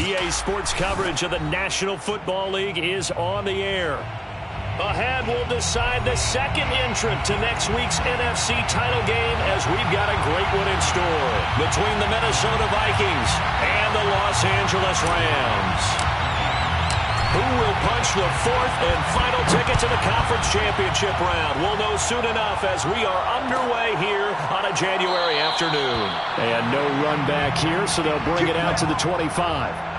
EA Sports coverage of the National Football League is on the air. Ahead, we'll decide the second entrant to next week's NFC title game as we've got a great one in store between the Minnesota Vikings and the Los Angeles Rams. Who will punch the fourth and final ticket to the conference championship round? We'll know soon enough as we are underway here on a January afternoon. And no run back here, so they'll bring it out to the 25.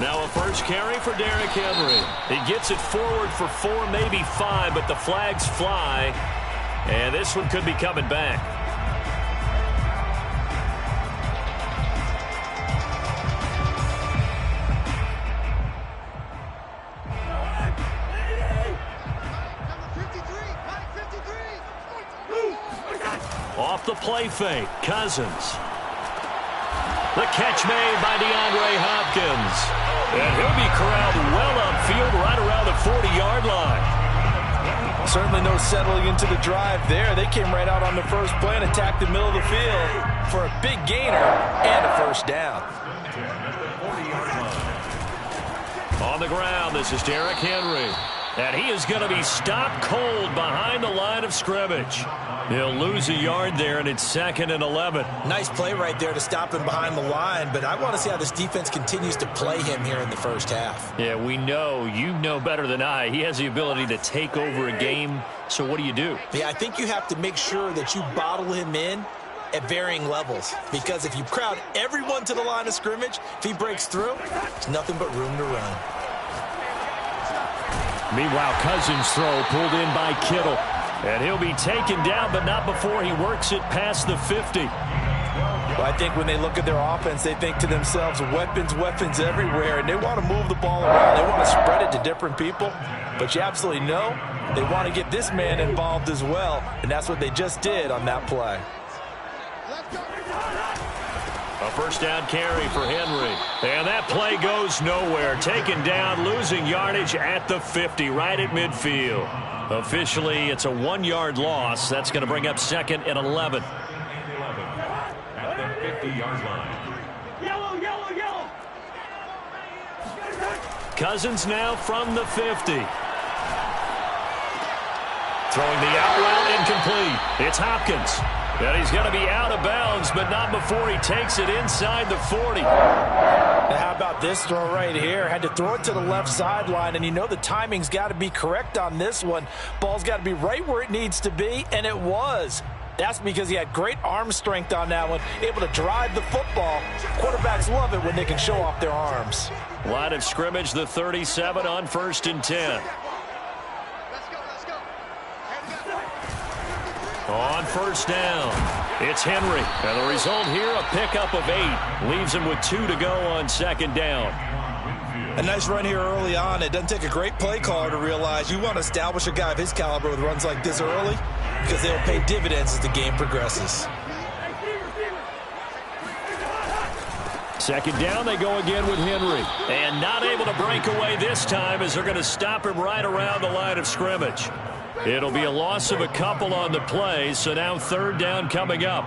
Now a first carry for Derrick Henry. He gets it forward for 4, maybe 5, but the flags fly. And this one could be coming back. Off the play fake, Cousins. The catch made by DeAndre Hopkins. And he'll be corralled well upfield right around the 40-yard line. Certainly no settling into the drive there. They came right out on the first play and attacked the middle of the field for a big gainer and a first down. On the ground, this is Derrick Henry. And he is going to be stopped cold behind the line of scrimmage. He'll lose a yard there, and it's 2nd and 11. Nice play right there to stop him behind the line, but I want to see how this defense continues to play him here in the first half. Yeah, we know. You know better than I. He has the ability to take over a game, so what do you do? Yeah, I think you have to make sure that you bottle him in at varying levels, because if you crowd everyone to the line of scrimmage, if he breaks through, there's nothing but room to run. Meanwhile, Cousins' throw pulled in by Kittle. And he'll be taken down, but not before he works it past the 50. Well, I think when they look at their offense, they think to themselves, weapons everywhere, and they want to move the ball around. They want to spread it to different people. But you absolutely know they want to get this man involved as well, and that's what they just did on that play. A first down carry for Henry. And that play goes nowhere. Taken down, losing yardage at the 50, right at midfield. Officially, it's a 1-yard loss. That's going to bring up 2nd and 11. At the 50-yard line. Yellow. Cousins now from the 50. Throwing the out route incomplete. It's Hopkins. And he's going to be out of bounds, but not before he takes it inside the 40. Now, how about this throw right here? Had to throw it to the left sideline, and you know the timing's got to be correct on this one. Ball's got to be right where it needs to be, and it was. That's because he had great arm strength on that one, able to drive the football. Quarterbacks love it when they can show off their arms. Line of scrimmage, the 37 on 1st and 10. On first down, it's Henry. And the result here, a pickup of 8. Leaves him with 2 to go on 2nd down. A nice run here early on. It doesn't take a great play caller to realize you want to establish a guy of his caliber with runs like this early because they'll pay dividends as the game progresses. 2nd down, they go again with Henry. And not able to break away this time as they're going to stop him right around the line of scrimmage. It'll be a loss of a couple on the play, so now 3rd down coming up.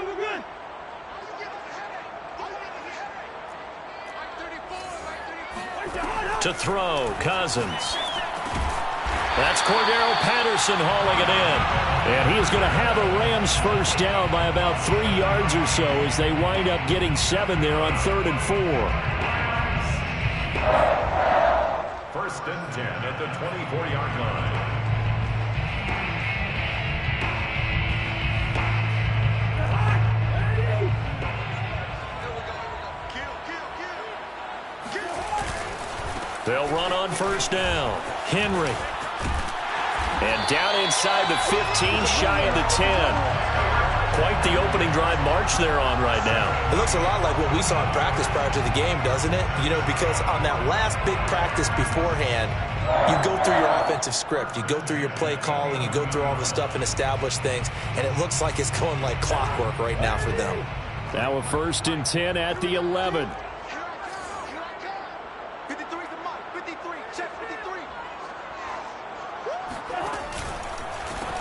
We're good. To throw, Cousins. That's Cordero Patterson hauling it in. And he is going to have a Rams first down by about 3 yards or so as they wind up getting 7 there on 3rd and 4. 1st and 10 at the 24-yard line. They'll run on first down. Henry. And down inside the 15, shy of the 10. Quite the opening drive march they're on right now. It looks a lot like what we saw in practice prior to the game, doesn't it? You know, because on that last big practice beforehand, you go through your offensive script. You go through your play calling. You go through all the stuff and establish things. And it looks like it's going like clockwork right now for them. Now a 1st and 10 at the 11.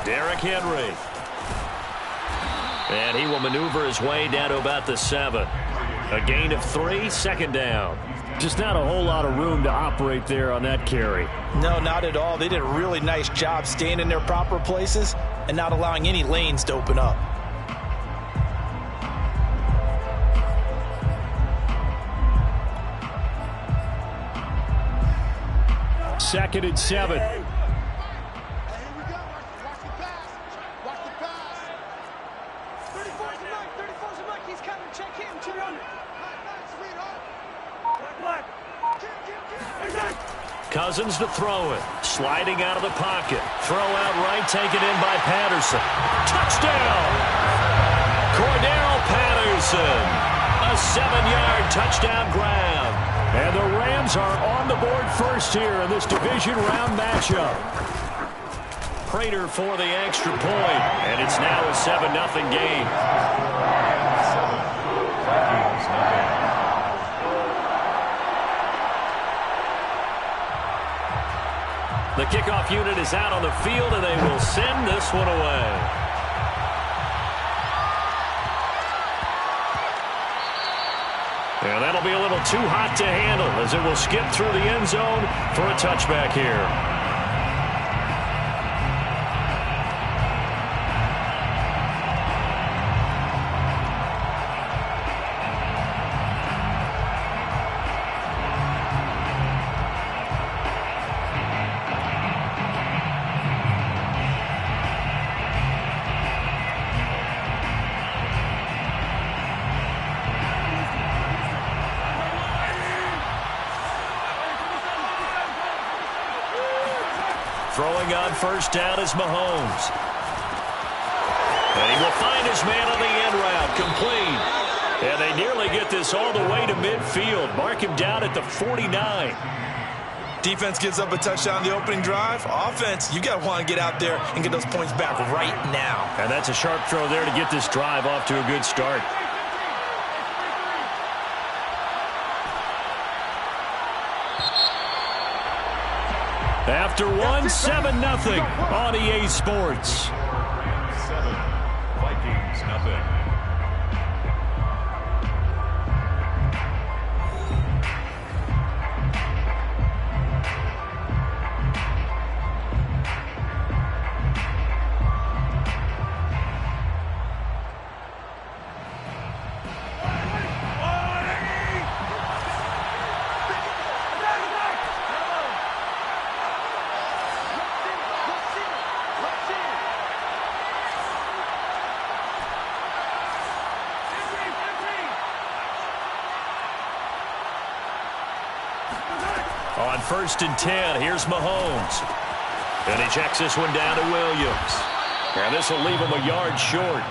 Derrick Henry. And he will maneuver his way down to about the 7. A gain of 3, 2nd down. Just not a whole lot of room to operate there on that carry. No, not at all. They did a really nice job staying in their proper places and not allowing any lanes to open up. Second and 7. Cousins to throw it. Sliding out of the pocket. Throw out right, taken in by Patterson. Touchdown! Cordero Patterson. A 7-yard touchdown grab. And the Rams are on the board first here in this division round matchup. Prater for the extra point. And it's now a 7-0 game. Vikings nothing. The kickoff unit is out on the field, and they will send this one away. And that'll be a little too hot to handle as it will skip through the end zone for a touchback here. Throwing on first down is Mahomes. And he will find his man on the end route, complete. And they nearly get this all the way to midfield. Mark him down at the 49. Defense gives up a touchdown on the opening drive. Offense, you got to want to get out there and get those points back right now. And that's a sharp throw there to get this drive off to a good start. After 7-0 on EA Sports. 7, Vikings nothing. On 1st and 10, here's Mahomes. And he checks this one down to Williams. And this will leave him a yard short.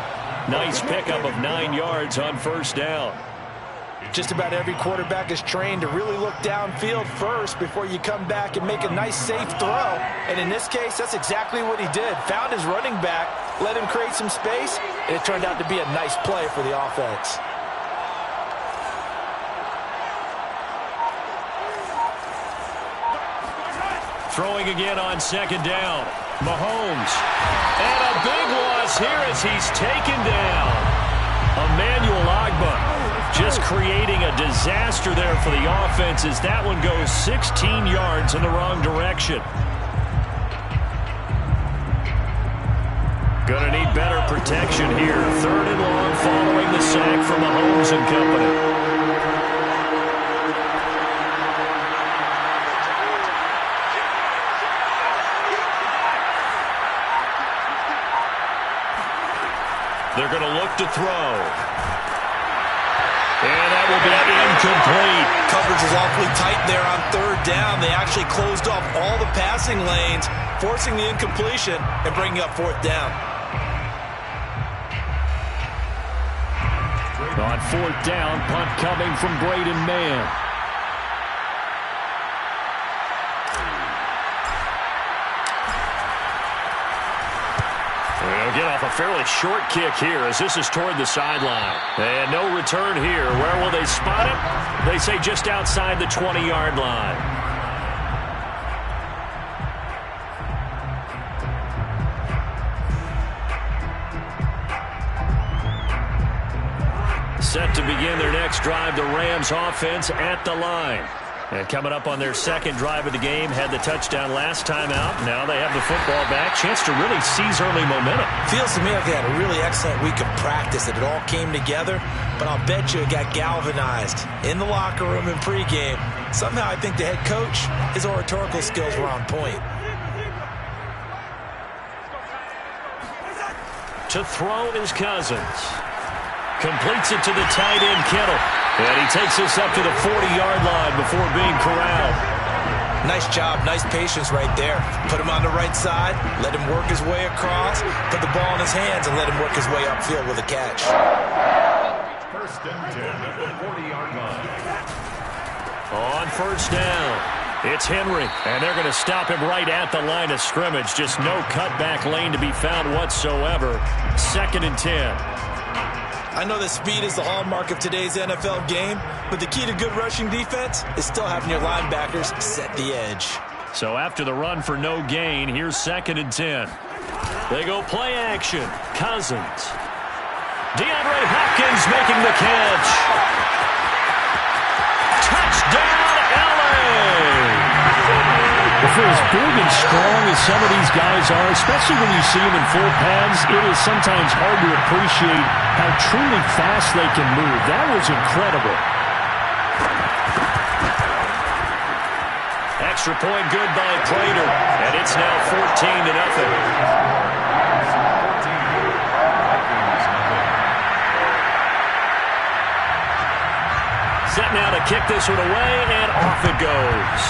Nice pickup of 9 yards on first down. Just about every quarterback is trained to really look downfield first before you come back and make a nice, safe throw. And in this case, that's exactly what he did. Found his running back, let him create some space, and it turned out to be a nice play for the offense. Throwing again on 2nd down. Mahomes. And a big loss here as he's taken down. Emmanuel Ogbah just creating a disaster there for the offense as that one goes 16 yards in the wrong direction. Going to need better protection here. 3rd and long following the sack from Mahomes and company. They're going to look to throw. And that will be incomplete. Coverage was awfully tight there on third down. They actually closed off all the passing lanes, forcing the incompletion and bringing up fourth down. On fourth down, punt coming from Braden Mann. They'll get off a fairly short kick here as this is toward the sideline. And no return here. Where will they spot it? They say just outside the 20-yard line. Set to begin their next drive, the Rams offense at the line. And coming up on their second drive of the game, had the touchdown last time out. Now they have the football back. Chance to really seize early momentum. Feels to me like they had a really excellent week of practice, that it all came together. But I'll bet you it got galvanized in the locker room in pregame. Somehow I think the head coach, his oratorical skills were on point. To throw is Cousins. Completes it to the tight end, Kittle. And he takes this up to the 40-yard line before being corralled. Nice job, nice patience right there. Put him on the right side, let him work his way across, put the ball in his hands, and let him work his way upfield with a catch. First and 10 at the 40-yard line. On first down, it's Henry, and they're going to stop him right at the line of scrimmage. Just no cutback lane to be found whatsoever. Second and 10. I know that speed is the hallmark of today's NFL game, but the key to good rushing defense is still having your linebackers set the edge. So after the run for no gain, here's second and 10. They go play action. Cousins. DeAndre Hopkins making the catch. Touchdown, LA! For as big and strong as some of these guys are, especially when you see them in full pads, it is sometimes hard to appreciate how truly fast they can move. That was incredible. Extra point good by Prater, and it's now 14-0. Set now to kick this one away, and off it goes.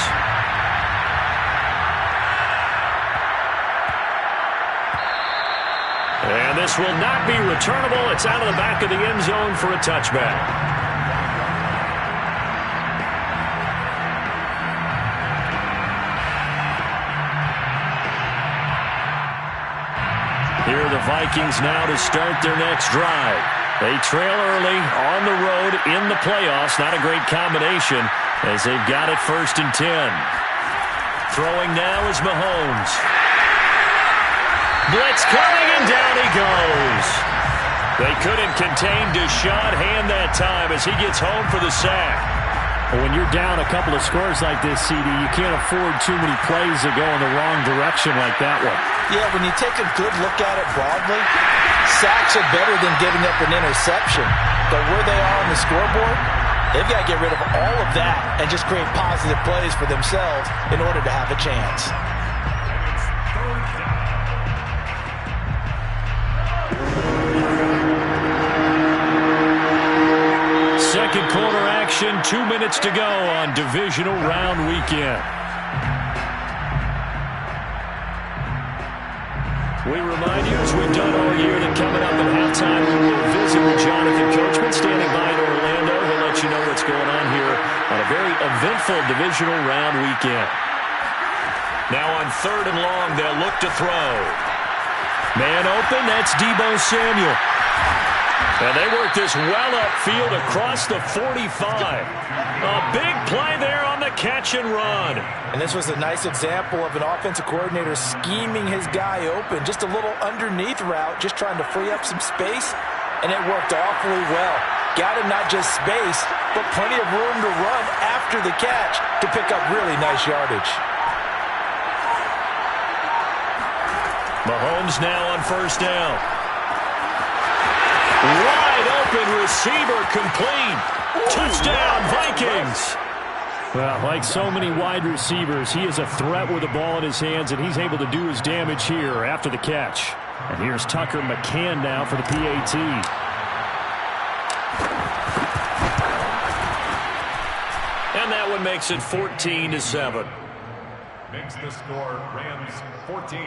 And this will not be returnable. It's out of the back of the end zone for a touchback. Here are the Vikings now to start their next drive. They trail early on the road in the playoffs. Not a great combination as they've got it first and 10. Throwing now is Mahomes. Blitz coming, and down he goes. They couldn't contain Deshaun Hand that time as he gets home for the sack. Well, when you're down a couple of scores like this, CD, you can't afford too many plays that go in the wrong direction like that one. Yeah, when you take a good look at it broadly, sacks are better than giving up an interception. But where they are on the scoreboard, they've got to get rid of all of that and just create positive plays for themselves in order to have a chance. Second quarter action, 2 minutes to go on divisional round weekend. We remind you, as we've done all year, that coming up at halftime, we will visit with Jonathan Coachman, standing by in Orlando. He'll let you know what's going on here on a very eventful divisional round weekend. Now on third and long, they'll look to throw. Man open, that's Deebo Samuel. And they work this well upfield across the 45. A big play there on the catch and run. And this was a nice example of an offensive coordinator scheming his guy open. Just a little underneath route, just trying to free up some space. And it worked awfully well. Got him not just space, but plenty of room to run after the catch to pick up really nice yardage. Mahomes now on first down. Wide open receiver complete. Touchdown, Vikings. Well, like so many wide receivers, he is a threat with the ball in his hands, and he's able to do his damage here after the catch. And here's Tucker McCann now for the PAT. makes it 14-7. Makes the score Rams 14,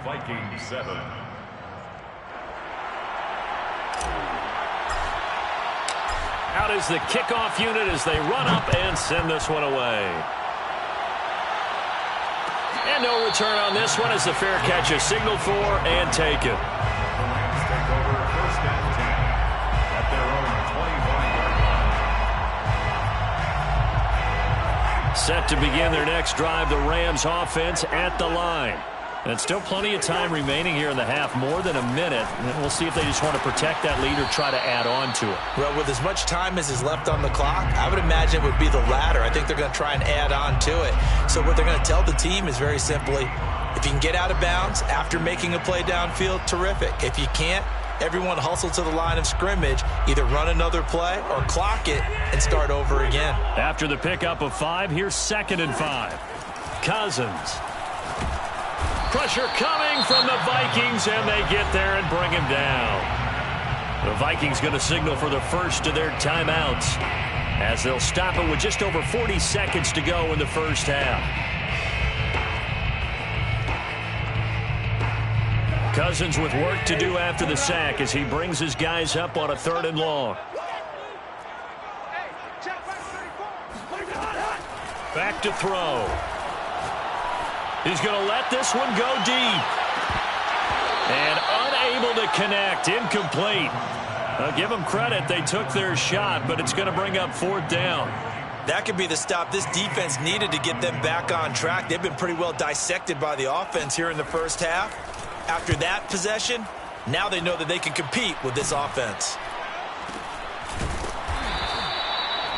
Vikings 7. Out is the kickoff unit as they run up and send this one away. And no return on this one as the fair catch is signaled for and taken. The Rams take over 1st and 10 at their own 25-yard line. Set to begin their next drive, the Rams offense at the line. And still plenty of time remaining here in the half, more than a minute. And we'll see if they just want to protect that lead or try to add on to it. Well, with as much time as is left on the clock, I would imagine it would be the latter. I think they're going to try and add on to it. So what they're going to tell the team is very simply, if you can get out of bounds after making a play downfield, terrific. If you can't, everyone hustle to the line of scrimmage, either run another play or clock it and start over again. After the pickup of 5, here's 2nd and 5. Cousins. Pressure coming from the Vikings, and they get there and bring him down. The Vikings going to signal for the first of their timeouts as they'll stop it with just over 40 seconds to go in the first half. Cousins with work to do after the sack as he brings his guys up on a 3rd and long. Back to throw. He's going to let this one go deep. And unable to connect. Incomplete. I'll give them credit. They took their shot, but it's going to bring up 4th down. That could be the stop this defense needed to get them back on track. They've been pretty well dissected by the offense here in the first half. After that possession, now they know that they can compete with this offense.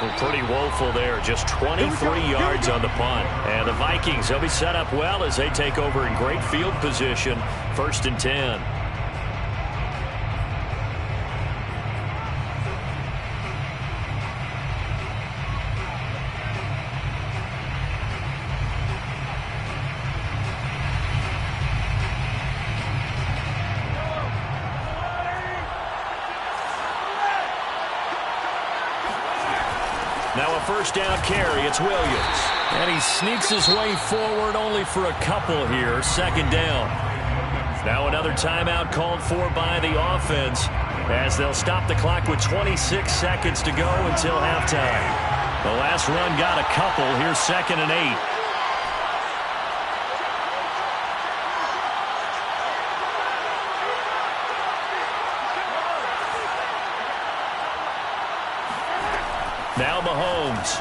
Well, pretty woeful there. Just 23 yards on the punt. And the Vikings, they'll be set up well as they take over in great field position. 1st and 10. Now a 1st down carry. It's Williams. And he sneaks his way forward only for a couple here. 2nd down. Now another timeout called for by the offense as they'll stop the clock with 26 seconds to go until halftime. The last run got a couple. Here's 2nd and 8. Now Mahomes.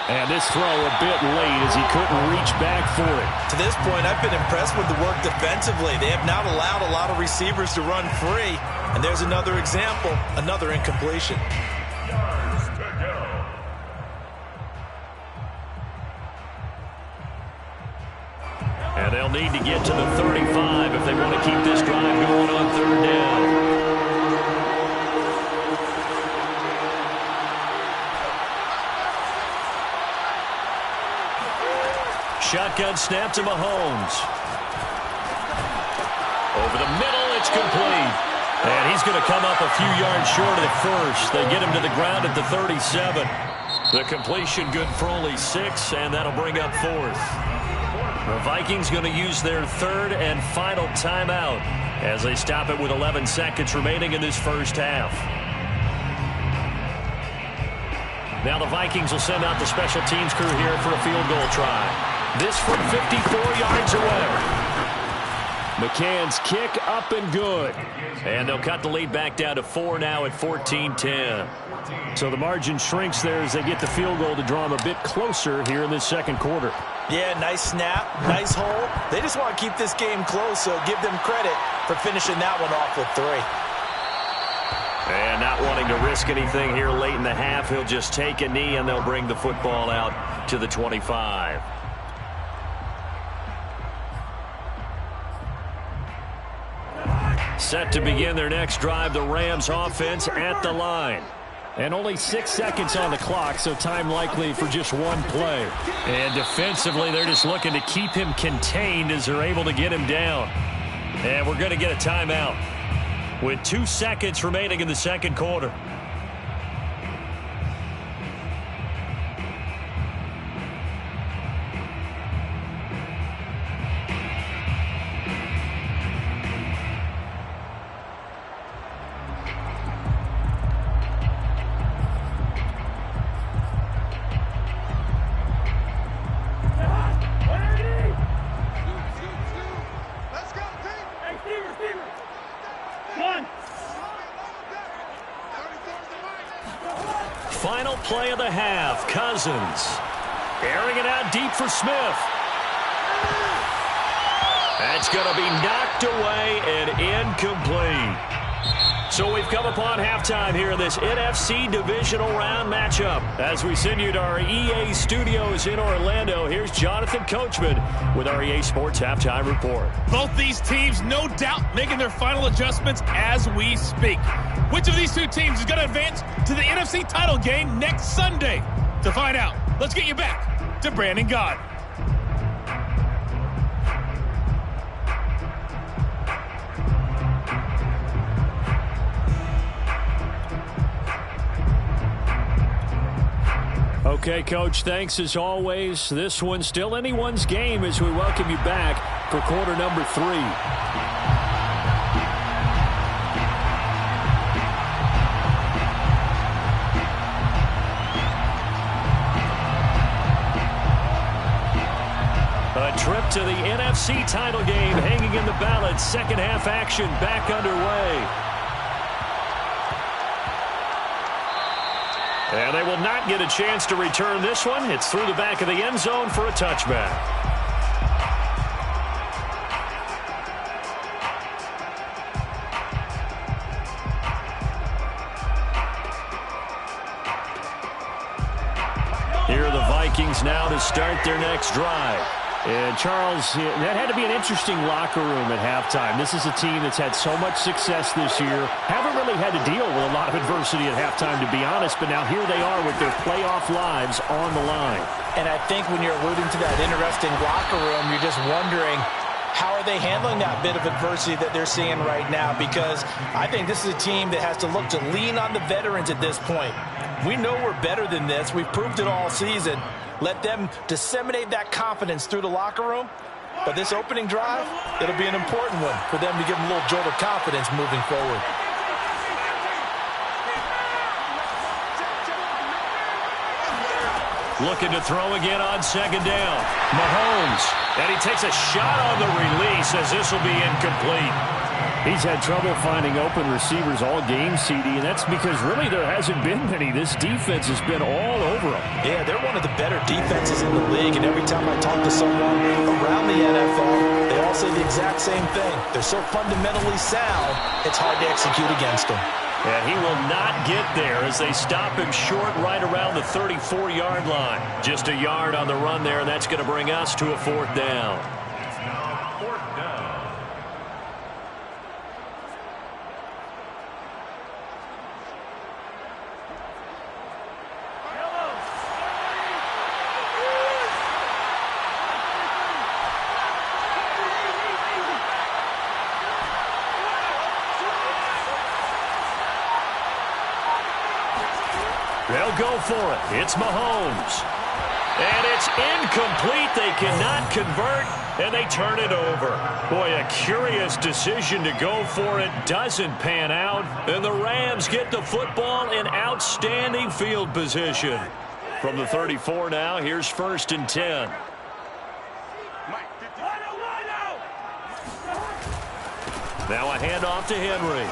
And this throw a bit late as he couldn't reach back for it. To this point, I've been impressed with the work defensively. They have not allowed a lot of receivers to run free. And there's another example, another incompletion. Yards to go. And they'll need to get to the 35 if they want to keep this drive going on 3rd down. Shotgun snap to Mahomes. Over the middle, it's complete. And he's going to come up a few yards short of the first. They get him to the ground at the 37. The completion good for only 6, and that'll bring up 4th. The Vikings going to use their 3rd and final timeout as they stop it with 11 seconds remaining in this first half. Now the Vikings will send out the special teams crew here for a field goal try. This from 54 yards away. McCann's kick up and good. And they'll cut the lead back down to 4 now at 14-10. So the margin shrinks there as they get the field goal to draw them a bit closer here in this 2nd quarter. Yeah, nice snap, nice hole. They just want to keep this game close, so give them credit for finishing that one off with 3. And not wanting to risk anything here late in the half, he'll just take a knee and they'll bring the football out to the 25. Set to begin their next drive, the Rams offense at the line. And only 6 seconds on the clock, so time likely for just one play. And defensively, they're just looking to keep him contained as they're able to get him down. And we're going to get a timeout with 2 seconds remaining in the 2nd quarter. play of the half. Cousins airing it out deep for Smith. That's going to be knocked away and incomplete. So we've come upon halftime here in this NFC divisional round matchup. As we send you to our EA studios in Orlando, here's Jonathan Coachman with our EA Sports Halftime Report. Both these teams, no doubt, making their final adjustments as we speak. Which of these two teams is going to advance to the NFC title game next Sunday? To find out, let's get you back to Brandon Gaud. Okay, Coach, thanks as always. This one's still anyone's game as we welcome you back for quarter number 3. A trip to the NFC title game hanging in the balance. Second half action back underway. And they will not get a chance to return this one. It's through the back of the end zone for a touchback. Here are the Vikings now to start their next drive. And, Charles, that had to be an interesting locker room at halftime. This is a team that's had so much success this year. Haven't really had to deal with a lot of adversity at halftime, to be honest. But now here they are with their playoff lives on the line. And I think when you're alluding to that interesting locker room, you're just wondering, how are they handling that bit of adversity that they're seeing right now? Because I think this is a team that has to look to lean on the veterans at this point. We know we're better than this. We've proved it all season. Let them disseminate that confidence through the locker room. But this opening drive, it'll be an important one for them to give them a little jolt of confidence moving forward. Looking to throw again on second down. Mahomes. And he takes a shot on the release as this will be incomplete. He's had trouble finding open receivers all game, CD, and that's because really there hasn't been many. This defense has been all over them. Yeah, they're one of the better defenses in the league, and every time I talk to someone around the NFL, they all say the exact same thing. They're so fundamentally sound, it's hard to execute against them. And he will not get there as they stop him short right around the 34-yard line. Just a yard on the run there, and that's going to bring us to a fourth down. They'll go for it. It's Mahomes. And it's incomplete. They cannot convert, and they turn it over. Boy, a curious decision to go for it. Doesn't pan out. And the Rams get the football in outstanding field position. From the 34 now, here's 1st and 10. Now a handoff to Henry.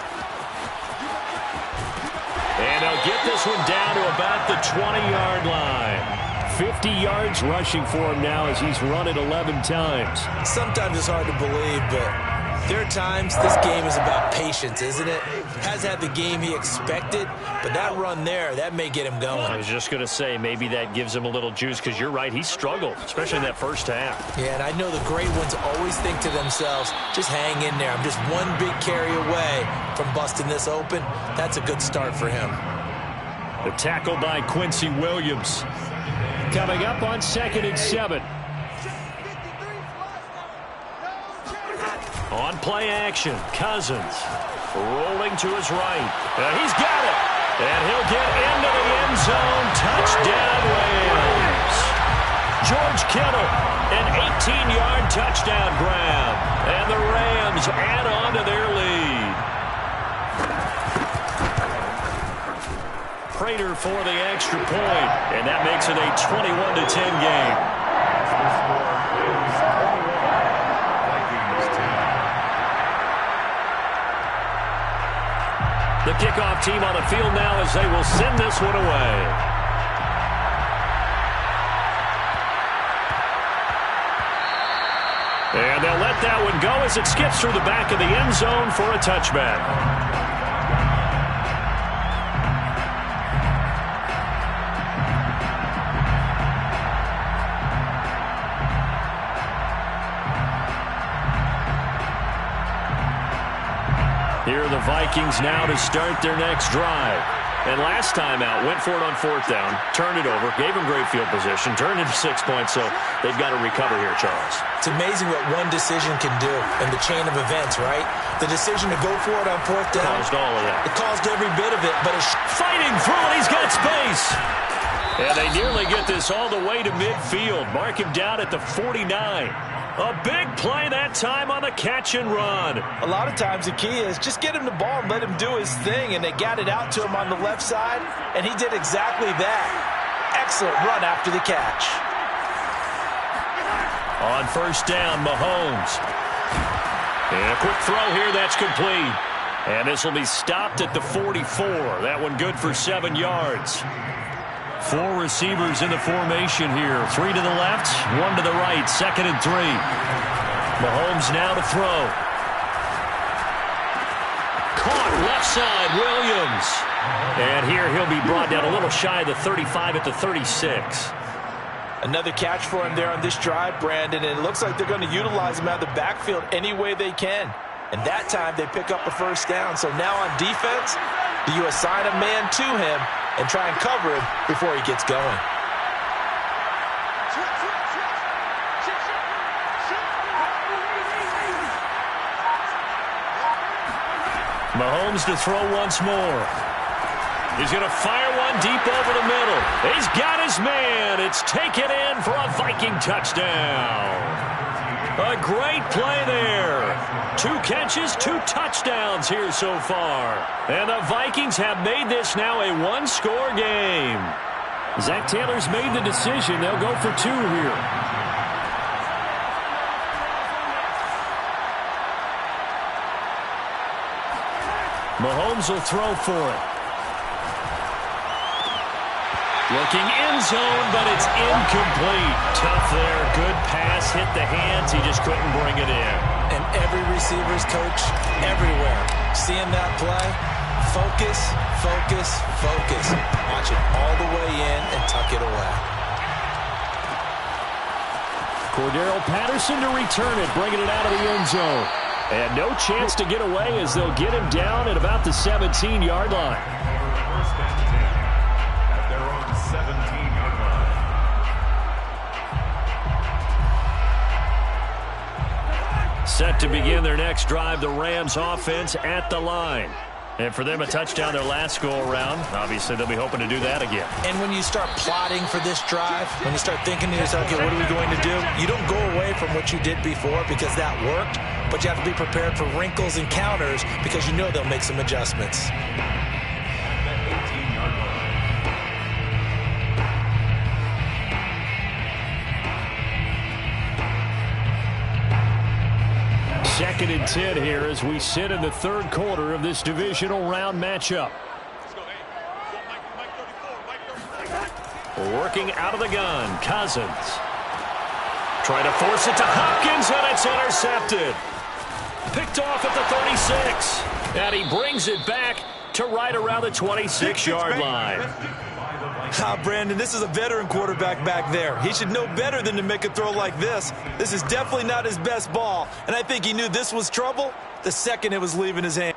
And they'll get this one down to about the 20-yard line. 50 yards rushing for him now as he's run it 11 times. Sometimes it's hard to believe, but there are times this game is about patience, isn't it? Has had the game he expected, but that run there, that may get him going. I was just going to say, maybe that gives him a little juice, because you're right, he struggled, especially in that first half. Yeah, and I know the great ones always think to themselves, just hang in there. I'm just one big carry away from busting this open. That's a good start for him. The tackle by Quincy Williams. Coming up on 2nd and 7. On play action, Cousins rolling to his right. He's got it. And he'll get into the end zone. Touchdown, Rams. George Kittle, an 18-yard touchdown grab. And the Rams add on to their lead. Prater for the extra point. And that makes it a 21-10 game. The kickoff team on the field now as they will send this one away. that one go as it skips through the back of the end zone for a touchback. Here are the Vikings now to start their next drive. And last time out, went for it on fourth down, turned it over, gave them great field position, turned into 6 points, so they've got to recover here, Charles. It's amazing what one decision can do in the chain of events, right? The decision to go for it on fourth down. Caused all of that. It caused every bit of it, but it's fighting through it. He's got space. And they nearly get this all the way to midfield. Mark him down at the 49. A big play that time on the catch and run. A lot of times the key is just get him the ball and let him do his thing, and they got it out to him on the left side, and he did exactly that. Excellent run after the catch. On first down, Mahomes. And a quick throw here, that's complete. And this will be stopped at the 44. That one good for 7 yards. 4 receivers in the formation here. 3 to the left, 1 to the right. 2nd and 3. Mahomes now to throw. Caught left side, Williams. And here he'll be brought down a little shy of the 35 at the 36. Another catch for him there on this drive, Brandon, and it looks like they're going to utilize him out of the backfield any way they can. And that time they pick up a first down. So now on defense, do you assign a man to him and try and cover him before he gets going? Mahomes to throw once more. He's going to fire one deep over the middle. He's got his man. It's taken in for a Viking touchdown. A great play there. 2 catches, 2 touchdowns here so far. And the Vikings have made this now a 1-score game. Zach Taylor's made the decision. They'll go for 2 here. Mahomes will throw for it. Looking end zone, but it's incomplete. Tough there. Good pass. Hit the hands. He just couldn't bring it in. And every receiver's coach everywhere. Seeing that play, focus, focus, focus. Watch it all the way in and tuck it away. Cordero Patterson to return it, bringing it out of the end zone. And no chance to get away as they'll get him down at about the 17-yard line. First and 10 at their own 17-yard line. Set to begin their next drive, the Rams offense at the line. And for them, a touchdown their last go-around. Obviously, they'll be hoping to do that again. And when you start plotting for this drive, when you start thinking to yourself, okay, what are we going to do? You don't go away from what you did before because that worked, but you have to be prepared for wrinkles and counters because you know they'll make some adjustments. Second and 10 here as we sit in the third quarter of this divisional round matchup. Working out of the gun, Cousins. Trying to force it to Hopkins, and it's intercepted. Picked off at the 36. And he brings it back to right around the 26-yard line. Brandon, this is a veteran quarterback back there. He should know better than to make a throw like this. This is definitely not his best ball, and I think he knew this was trouble the second it was leaving his hand.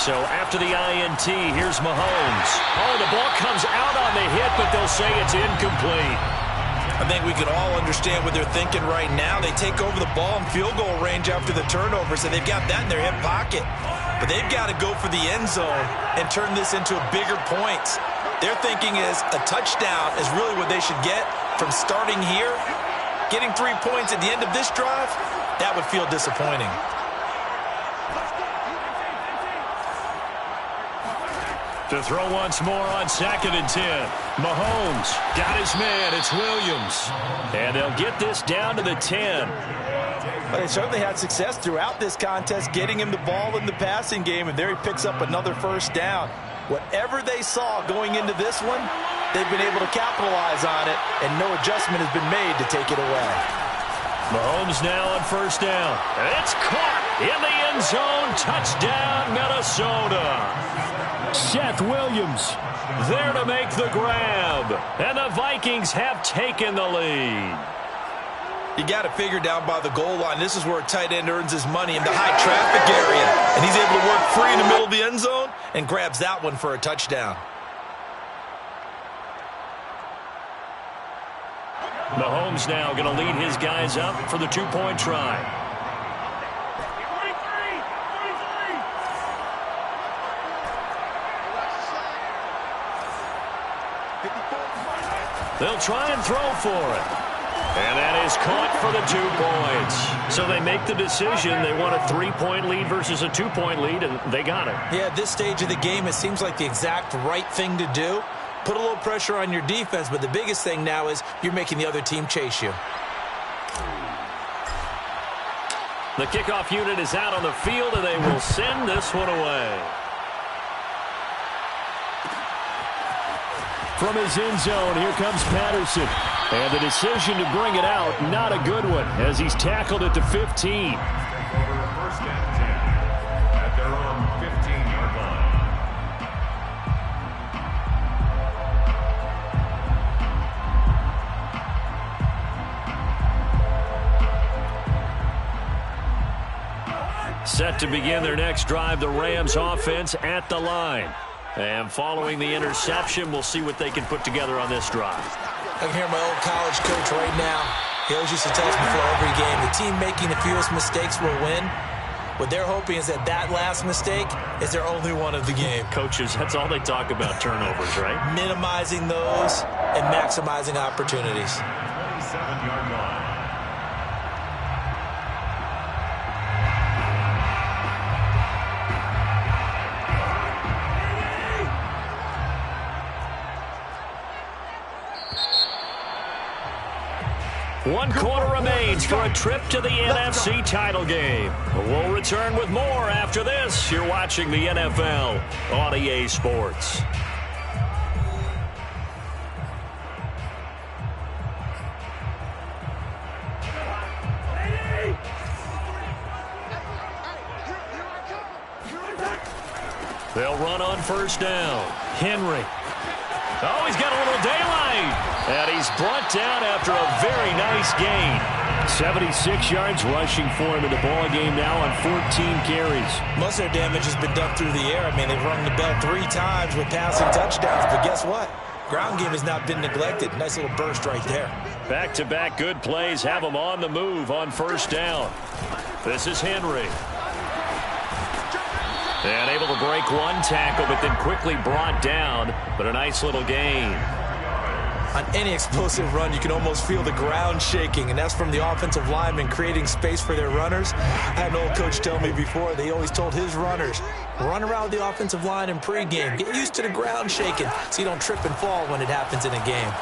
So after the INT, here's Mahomes. Oh, the ball comes out on the hit, but they'll say it's incomplete. I think we can all understand what they're thinking right now. They take over the ball in field goal range after the turnover, so they've got that in their hip pocket. But they've got to go for the end zone and turn this into a bigger points. Their thinking is a touchdown is really what they should get from starting here. Getting 3 points at the end of this drive, that would feel disappointing. To throw once more on 2nd and 10. Mahomes got his man. It's Williams. And they'll get this down to the 10. But they certainly had success throughout this contest, getting him the ball in the passing game, and there he picks up another first down. Whatever they saw going into this one, they've been able to capitalize on it, and no adjustment has been made to take it away. Mahomes now on first down. It's caught in the end zone. Touchdown, Minnesota. Seth Williams there to make the grab. And the Vikings have taken the lead. You got to figure down by the goal line. This is where a tight end earns his money in the high traffic area. And he's able to work free in the middle of the end zone and grabs that one for a touchdown. Mahomes now going to lead his guys up for the two-point try. They'll try and throw for it. And that is caught for the 2 points. So they make the decision. They want a 3-point lead versus a 2-point lead, and they got it. Yeah, at this stage of the game, it seems like the exact right thing to do. Put a little pressure on your defense, but the biggest thing now is you're making the other team chase you. The kickoff unit is out on the field, and they will send this one away. From his end zone, here comes Patterson. And the decision to bring it out, not a good one, as he's tackled at the 15. First and 10 at their own 15-yard line. Set to begin their next drive, the Rams offense at the line. And following the interception, we'll see what they can put together on this drive. I can hear my old college coach right now. He always used to tell us before every game, the team making the fewest mistakes will win. What they're hoping is that that last mistake is their only one of the game. Coaches, that's all they talk about, turnovers, right? Minimizing those and maximizing opportunities. 27-yard line. One quarter remains for a trip to the NFC title game. We'll return with more after this. You're watching the NFL on EA Sports. They'll run on first down. Henry. Oh, he's got a little daylight. And he's brought down after a very nice gain. 76 yards rushing for him in the ball game now on 14 carries. Most of their damage has been done through the air. I mean, they've rung the bell 3 times with passing touchdowns. But guess what? Ground game has not been neglected. Nice little burst right there. Back-to-back good plays have them on the move on first down. This is Henry. And able to break one tackle, but then quickly brought down. But a nice little gain. On any explosive run, you can almost feel the ground shaking, and that's from the offensive linemen creating space for their runners. I had an old coach tell me before, they always told his runners, run around with the offensive line in pregame. Get used to the ground shaking so you don't trip and fall when it happens in a game.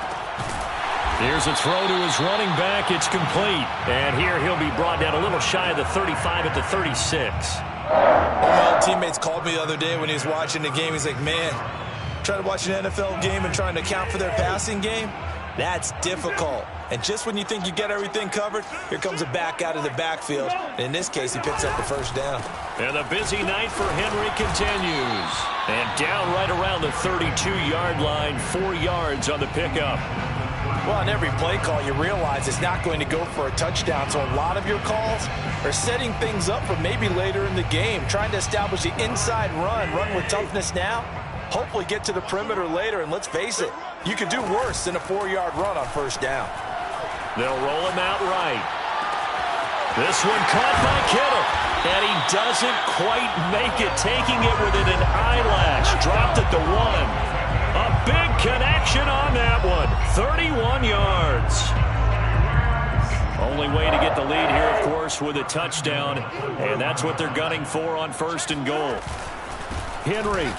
Here's a throw to his running back. It's complete. And here he'll be brought down a little shy of the 35 at the 36. One of my old teammates called me the other day when he was watching the game. He's like, man, trying to watch an NFL game and trying to account for their passing game, that's difficult. And just when you think you get everything covered, here comes a back out of the backfield. And in this case, he picks up the first down. And the busy night for Henry continues. And down right around the 32-yard line, 4 yards on the pickup. Well, on every play call, you realize it's not going to go for a touchdown. So a lot of your calls are setting things up for maybe later in the game, trying to establish the inside run with toughness now. Hopefully get to the perimeter later, and let's face it, you could do worse than a 4-yard run on first down. They'll roll him out right. This one caught by Kittle. And he doesn't quite make it, taking it within an eyelash. Dropped at the 1. A big connection on that one. 31 yards. Only way to get the lead here, of course, with a touchdown. And that's what they're gunning for on 1st and goal. Henry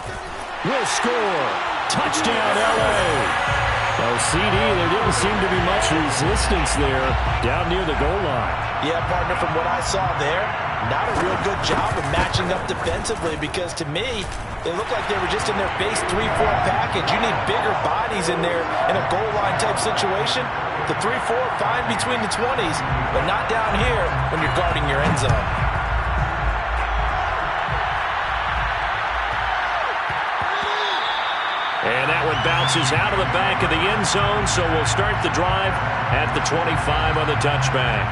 will score. Touchdown, L.A. Well, CD, there didn't seem to be much resistance there down near the goal line. Yeah, partner, from what I saw there, not a real good job of matching up defensively, because to me, they looked like they were just in their base 3-4 package. You need bigger bodies in there in a goal line type situation. The 3-4, fine between the 20s, but not down here when you're guarding your end zone. And that one bounces out of the back of the end zone, so we'll start the drive at the 25 on the touchback.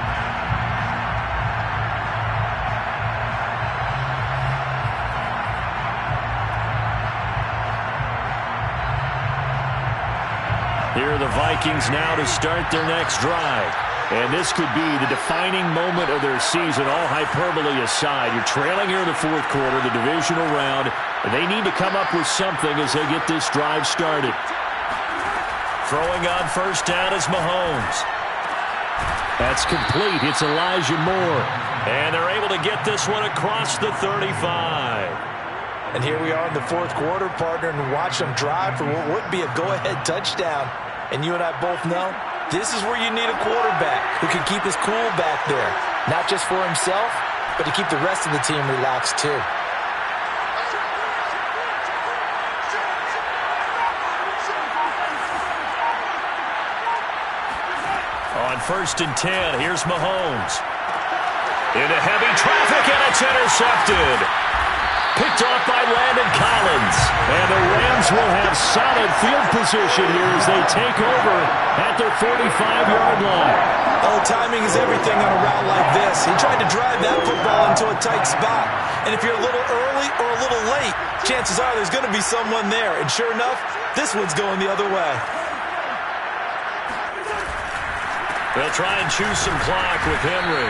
Here are the Vikings now to start their next drive. And this could be the defining moment of their season, all hyperbole aside. You're trailing here in the 4th quarter, the divisional round, and they need to come up with something as they get this drive started. Throwing on 1st down is Mahomes. That's complete. It's Elijah Moore. And they're able to get this one across the 35. And here we are in the 4th quarter, partner, and watch them drive for what would be a go-ahead touchdown. And you and I both know this is where you need a quarterback who can keep his cool back there. Not just for himself, but to keep the rest of the team relaxed too. On 1st and 10, here's Mahomes. Into heavy traffic, and it's intercepted. Picked off by Landon Collins. And the Rams will have solid field position here as they take over at their 45-yard line. Oh, timing is everything on a route like this. He tried to drive that football into a tight spot. And if you're a little early or a little late, chances are there's going to be someone there. And sure enough, this one's going the other way. They'll try and choose some clock with Henry.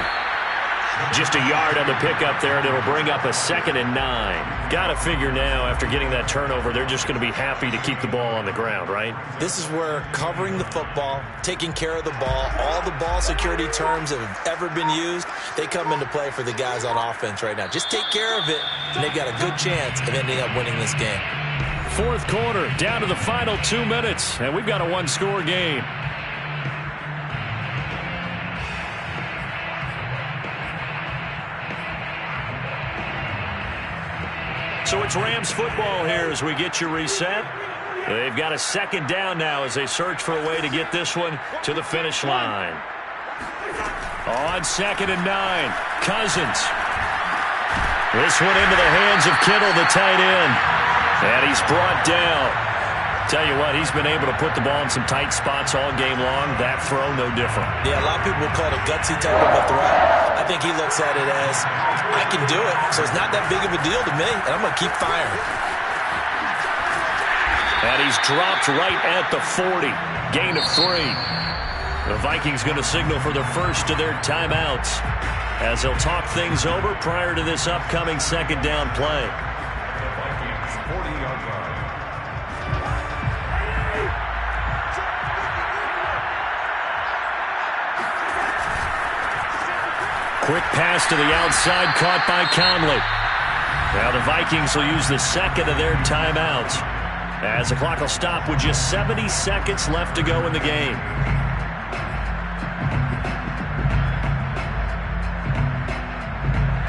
Just a yard on the pickup there, and it'll bring up a 2nd and 9. Got to figure now, after getting that turnover, they're just going to be happy to keep the ball on the ground, right? This is where covering the football, taking care of the ball, all the ball security terms that have ever been used, they come into play for the guys on offense right now. Just take care of it, and they've got a good chance of ending up winning this game. 4th quarter, down to the final 2 minutes, and we've got a one-score game. So it's Rams football here as we get you reset. They've got a 2nd down now as they search for a way to get this one to the finish line. On 2nd and 9, Cousins. This one into the hands of Kittle, the tight end. And he's brought down. Tell you what, he's been able to put the ball in some tight spots all game long. That throw, no different. Yeah, a lot of people would call it a gutsy type of a throw. I think he looks at it as, I can do it, so it's not that big of a deal to me, and I'm going to keep firing. And he's dropped right at the 40. Gain of 3. The Vikings going to signal for the first of their timeouts as they'll talk things over prior to this upcoming 2nd down play. The Vikings 40-yard line. Quick pass to the outside, caught by Conley. Now the Vikings will use the 2nd of their timeouts as the clock will stop with just 70 seconds left to go in the game.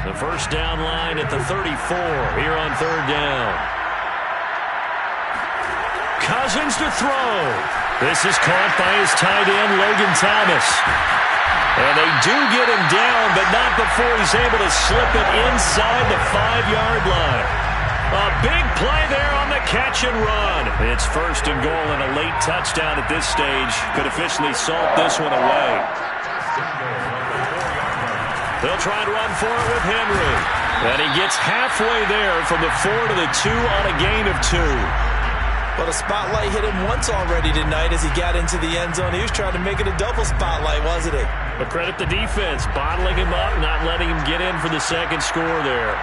The 1st down line at the 34 here on 3rd down. Cousins to throw. This is caught by his tight end, Logan Thomas. And they do get him down, but not before he's able to slip it inside the 5-yard line. A big play there on the catch and run. It's 1st and goal, and a late touchdown at this stage could officially salt this one away. They'll try and run for it with Henry. And he gets halfway there from the 4 to the 2 on a gain of 2. Well, the spotlight hit him once already tonight as he got into the end zone. He was trying to make it a double spotlight, wasn't he? But credit the defense, bottling him up, not letting him get in for the second score there.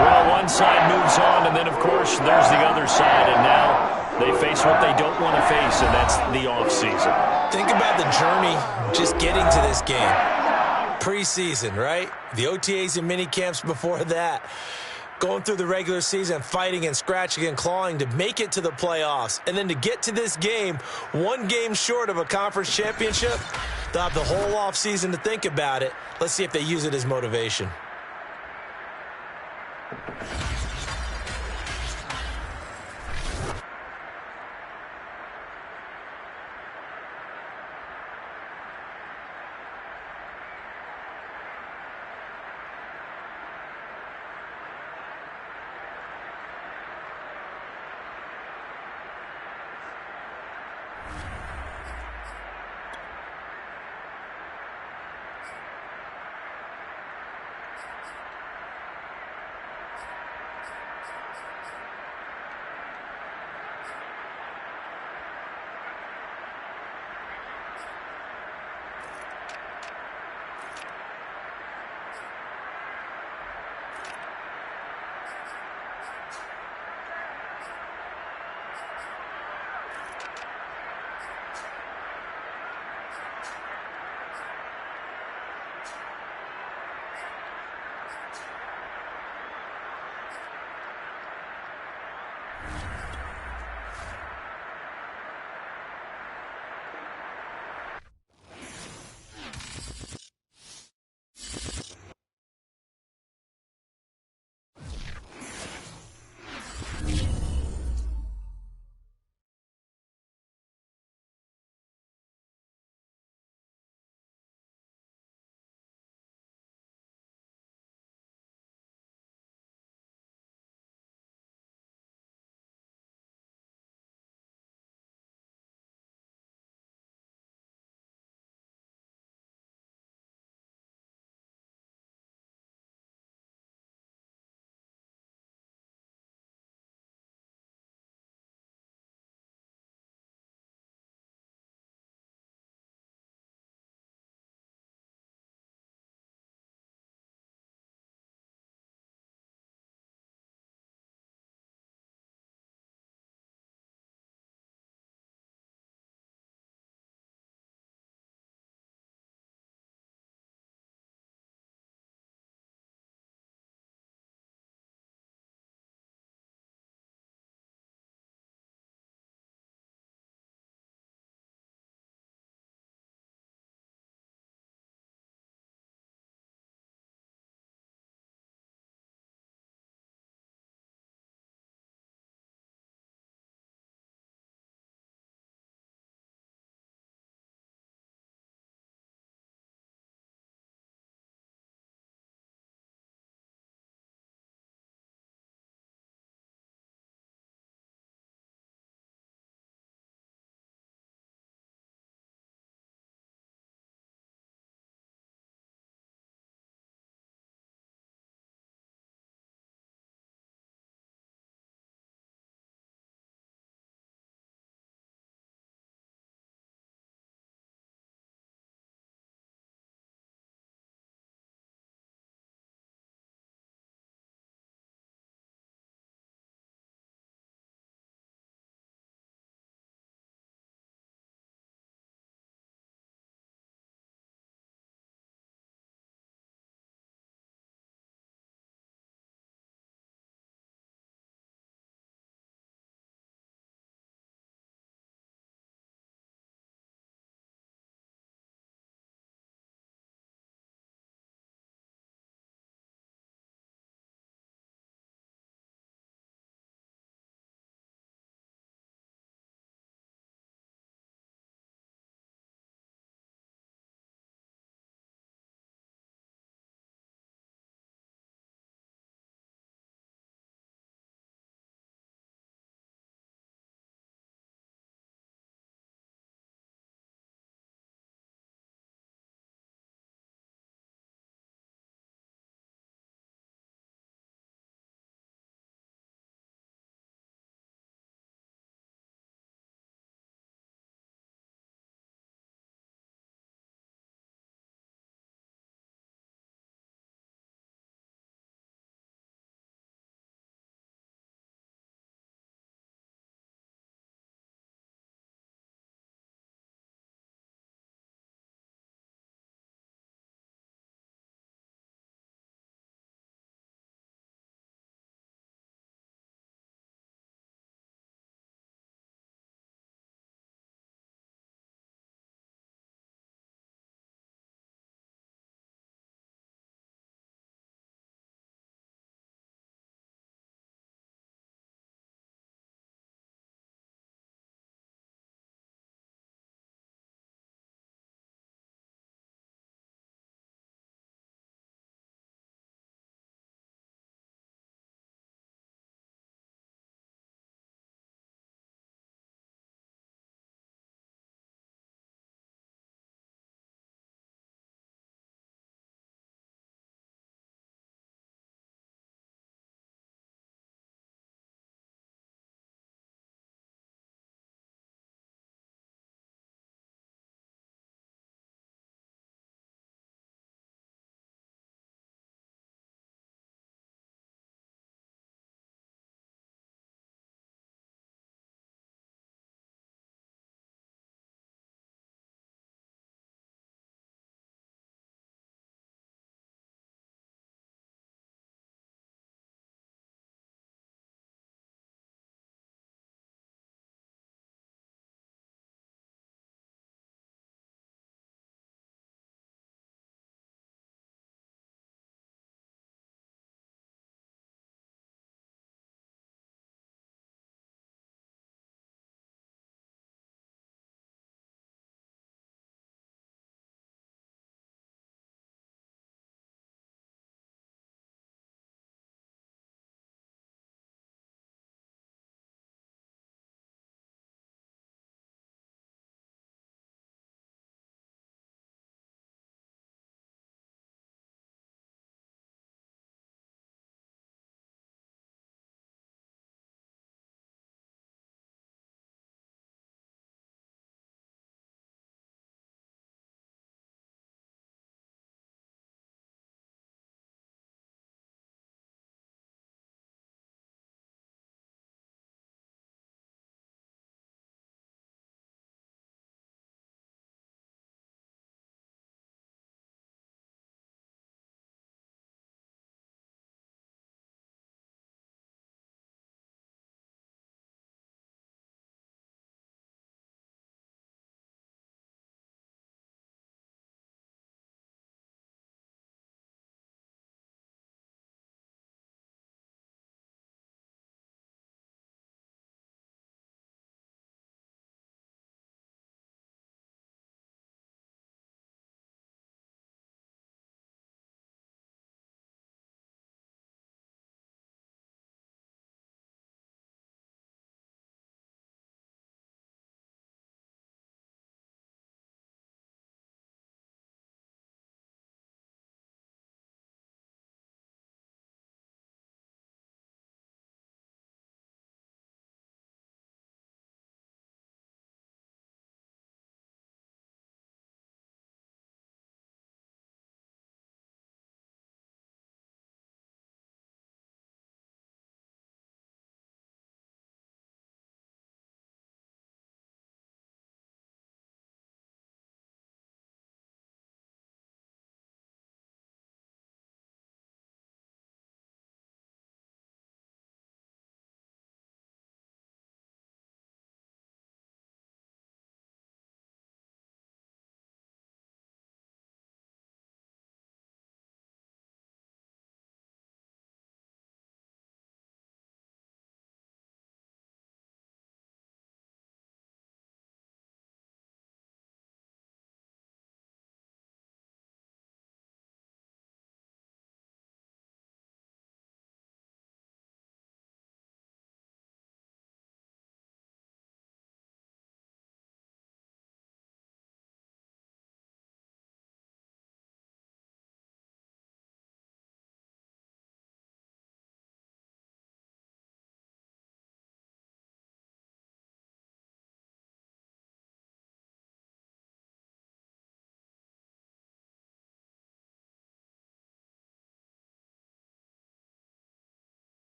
Well, one side moves on, and then, of course, there's the other side. And now they face what they don't want to face, and that's the offseason. Think about the journey just getting to this game. Preseason, right? The OTAs and mini camps before that. Going through the regular season, fighting and scratching and clawing to make it to the playoffs. And then to get to this game, one game short of a conference championship, they'll have the whole offseason to think about it. Let's see if they use it as motivation.